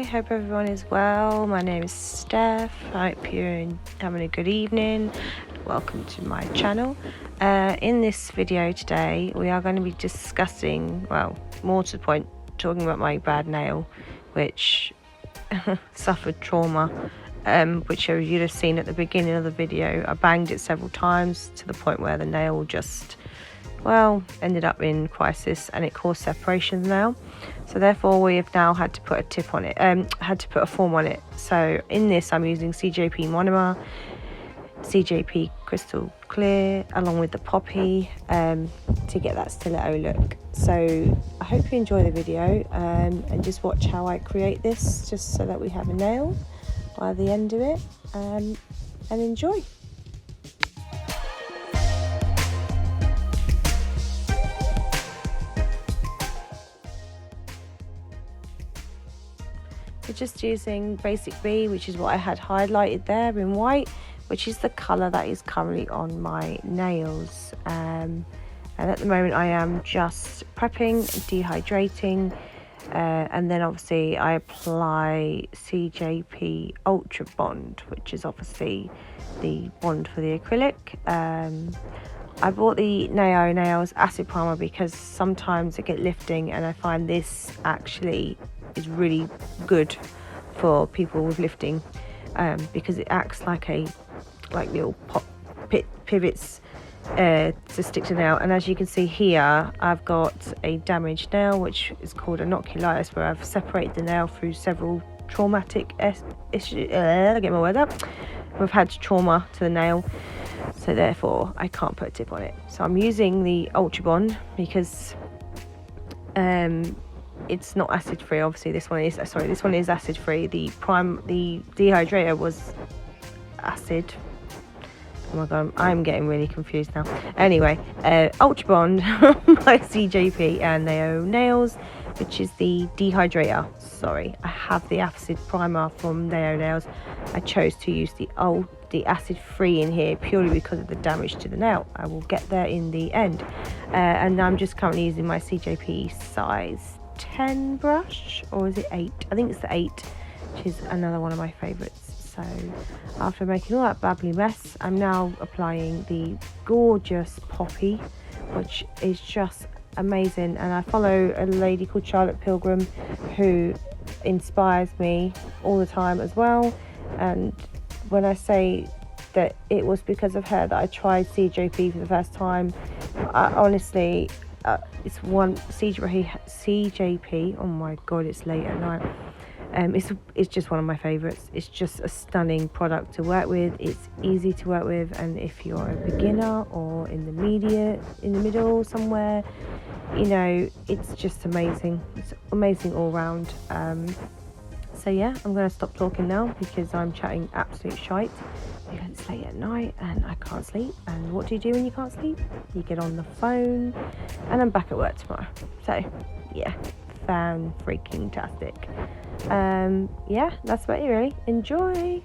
hope everyone is well. My name is Steph. I hope you're having a good evening. Welcome to my channel. In this video today, we are going to be discussing, well, more to the point, talking about my bad nail, which suffered trauma, which you'd have seen at the beginning of the video. I banged it several times to the point where the nail just, well, ended up in crisis and it caused separations now. So therefore we have now had to put a tip on it, had to put a form on it. So in this I'm using CJP monomer, CJP crystal clear along with the poppy to get that stiletto look. So I hope you enjoy the video and just watch how I create this, just so that we have a nail by the end of it, and enjoy. We're just using basic B, which is what I had highlighted there in white, which is the colour that is currently on my nails. And at the moment I am just prepping, dehydrating, and then obviously I apply CJP Ultra Bond, which is obviously the bond for the acrylic. I bought the Nao Nails Acid Primer because sometimes I get lifting, and I find this actually is really good for people with lifting, because it acts like little pivots to stick to the nail. And as you can see here, I've got a damaged nail which is called inoculitis, where I've separated the nail through several traumatic issues. Get my word up. We've had trauma to the nail, so therefore I can't put a tip on it. So I'm using the Ultra Bond because it's not acid free. Obviously this one is acid free. The dehydrator was acid. Oh my god, I'm getting really confused now. Anyway, Ultra Bond by CJP and Nao Nails, which is the dehydrator. Sorry, I have the acid primer from Nao Nails. I chose to use the acid free in here purely because of the damage to the nail. I will get there in the end. And I'm just currently using my CJP size 10 brush, or is it 8? I think it's the 8, which is another one of my favorites. So after making all that babbly mess, I'm now applying the gorgeous poppy, which is just amazing. And I follow a lady called Charlotte Pilgrim who inspires me all the time as well. And when I say that it was because of her that I tried CJP for the first time, honestly, it's one CJP. Oh my god, it's late at night. It's just one of my favorites. It's just a stunning product to work with. It's easy to work with, and if you're a beginner or in the middle somewhere, you know, it's just amazing. It's amazing all round. So yeah, I'm going to stop talking now because I'm chatting absolute shite, because it's late at night and I can't sleep. And what do you do when you can't sleep? You get on the phone, and I'm back at work tomorrow. So yeah, fan-freaking-tastic. Yeah, that's about it really. Enjoy!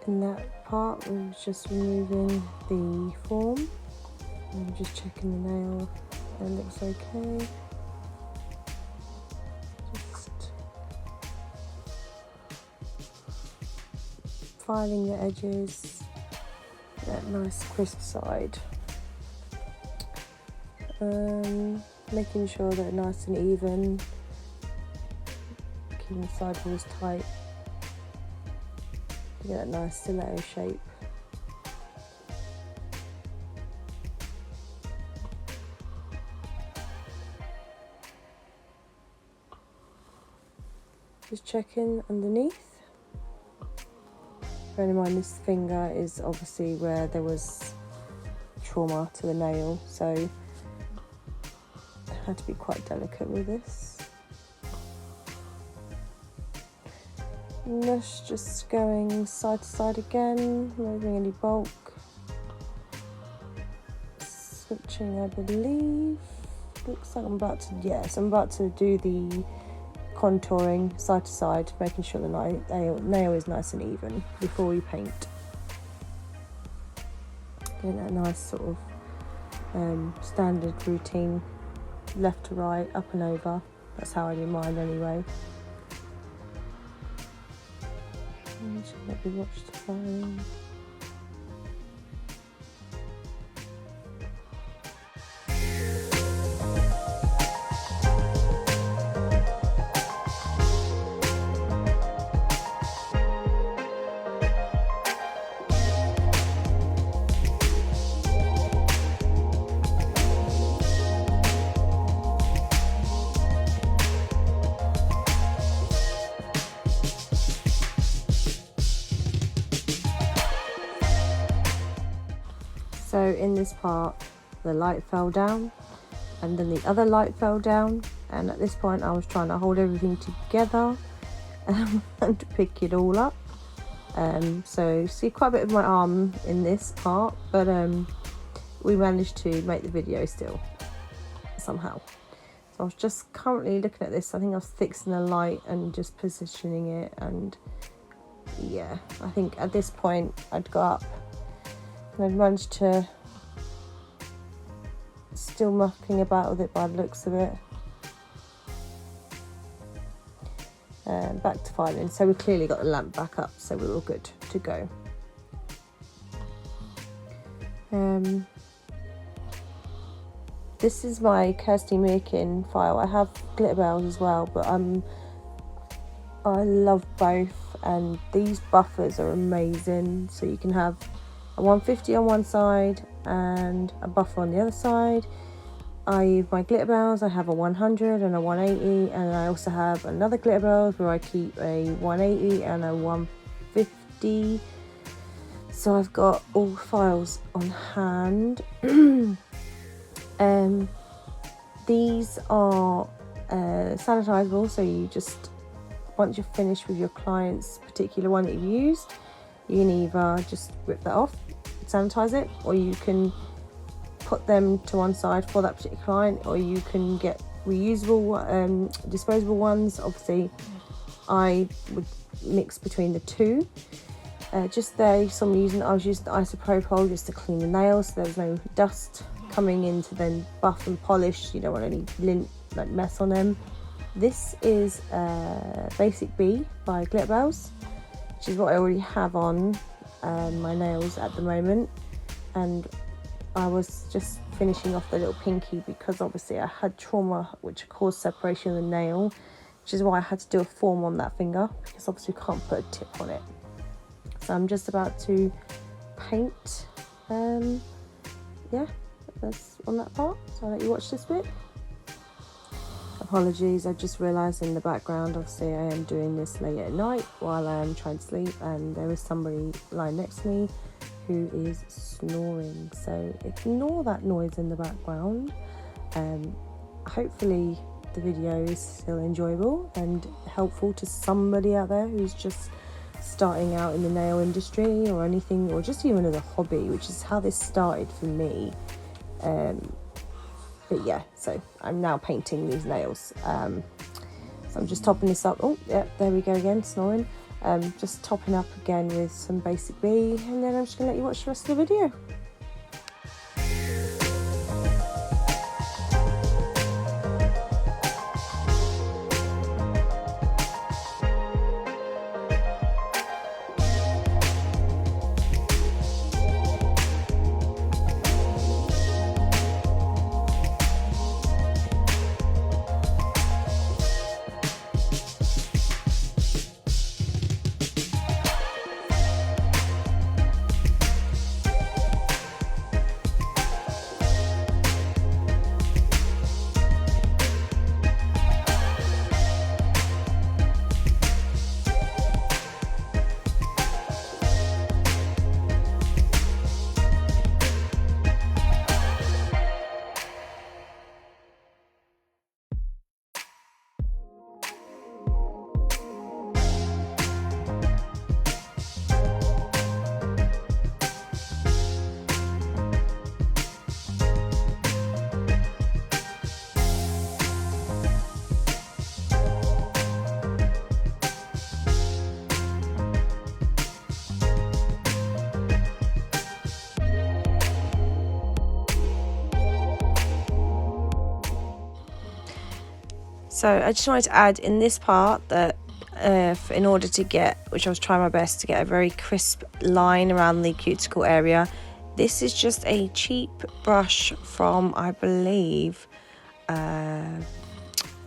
In that part, we're just removing the form. I'm just checking the nail. It looks okay. Just filing the edges, that nice crisp side. Making sure that they're nice and even. Keeping the sidewalls tight. To get that nice stiletto shape. Just checking underneath. Bearing in mind this finger is obviously where there was trauma to the nail, so I had to be quite delicate with this. And that's just going side to side again, removing any bulk. Switching, I believe. Looks like I'm about to do the contouring side to side, making sure the nail is nice and even before we paint. Getting that nice sort of standard routine, left to right, up and over. That's how I do mine anyway. Let me watch the phone. So in this part, the light fell down and then the other light fell down, and at this point I was trying to hold everything together and to pick it all up. So see quite a bit of my arm in this part, but we managed to make the video still somehow. So I was just currently looking at this. I think I was fixing the light and just positioning it, and yeah, I think at this point I'd got up and I've managed to, still mucking about with it by the looks of it. Back to filing. So we clearly got the lamp back up, so we're all good to go. This is my Kirsty Meakin file. I have glitter bells as well, but I love both, and these buffers are amazing. So you can have a 150 on one side and a buffer on the other side. I use my glitter bells. I have a 100 and a 180, and I also have another glitter bells where I keep a 180 and a 150. So I've got all files on hand. These are sanitizable, so you just, once you're finished with your client's particular one that you've used, you can either just rip that off, sanitize it, or you can put them to one side for that particular client, or you can get reusable, disposable ones. Obviously, I would mix between the two. Just there, so I was using the isopropyl just to clean the nails, so there's no dust coming in to then buff and polish. You don't want any lint like mess on them. This is Basic B by Glitter Bells, which is what I already have on my nails at the moment, and I was just finishing off the little pinky because obviously I had trauma which caused separation of the nail, which is why I had to do a form on that finger, because obviously you can't put a tip on it. So I'm just about to paint. Yeah, that's on that part, so I'll let you watch this bit. Apologies, I just realised in the background, obviously I am doing this late at night while I am trying to sleep, and there is somebody lying next to me who is snoring, so ignore that noise in the background. Hopefully the video is still enjoyable and helpful to somebody out there who's just starting out in the nail industry or anything, or just even as a hobby, which is how this started for me. But yeah, so I'm now painting these nails. So I'm just topping this up. Oh yeah, there we go again, snoring. Just topping up again with some basic bee, and then I'm just going to let you watch the rest of the video. So I just wanted to add in this part that in order to get, which I was trying my best to get a very crisp line around the cuticle area, this is just a cheap brush from, I believe,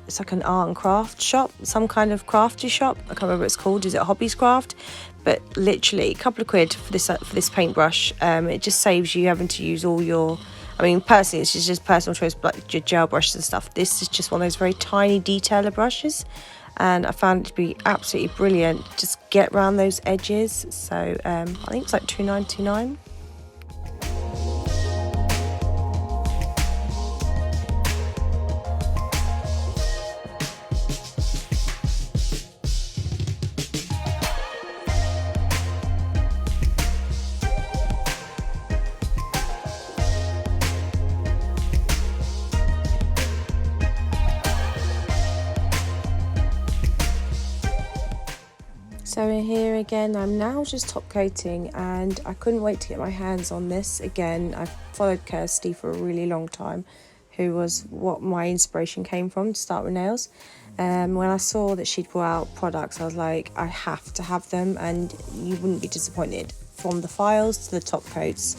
it's like an art and craft shop, some kind of crafty shop. I can't remember what it's called. Is it Hobbies Craft? But literally a couple of quid for this paintbrush. It just saves you having to use all your, I mean, personally, it's just personal choice, like your gel brushes and stuff. This is just one of those very tiny detailer brushes, and I found it to be absolutely brilliant. Just get around those edges. So I think it's like £2.99. So in here again, I'm now just top coating, and I couldn't wait to get my hands on this. Again, I've followed Kirsty for a really long time, who was what my inspiration came from to start with nails. When I saw that she'd brought out products, I was like, I have to have them, and you wouldn't be disappointed. From the files to the top coats,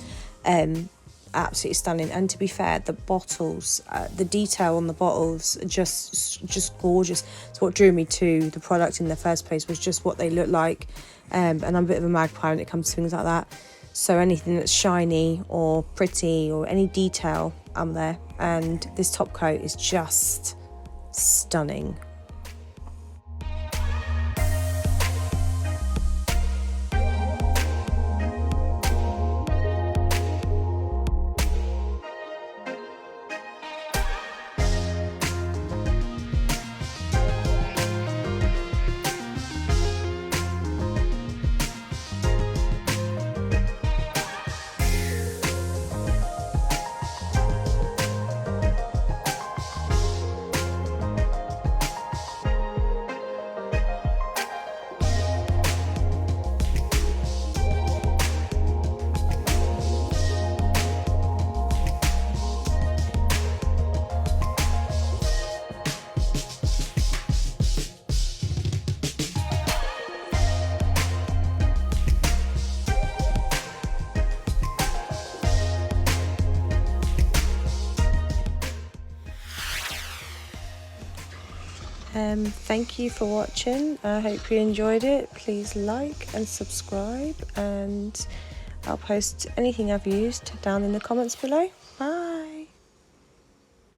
absolutely stunning. And to be fair, the bottles, the detail on the bottles are just gorgeous. So what drew me to the product in the first place was just what they look like, and I'm a bit of a magpie when it comes to things like that. So anything that's shiny or pretty or any detail, I'm there. And this top coat is just stunning. Thank you for watching. I hope you enjoyed it. Please like and subscribe, and I'll post anything I've used down in the comments below. Bye.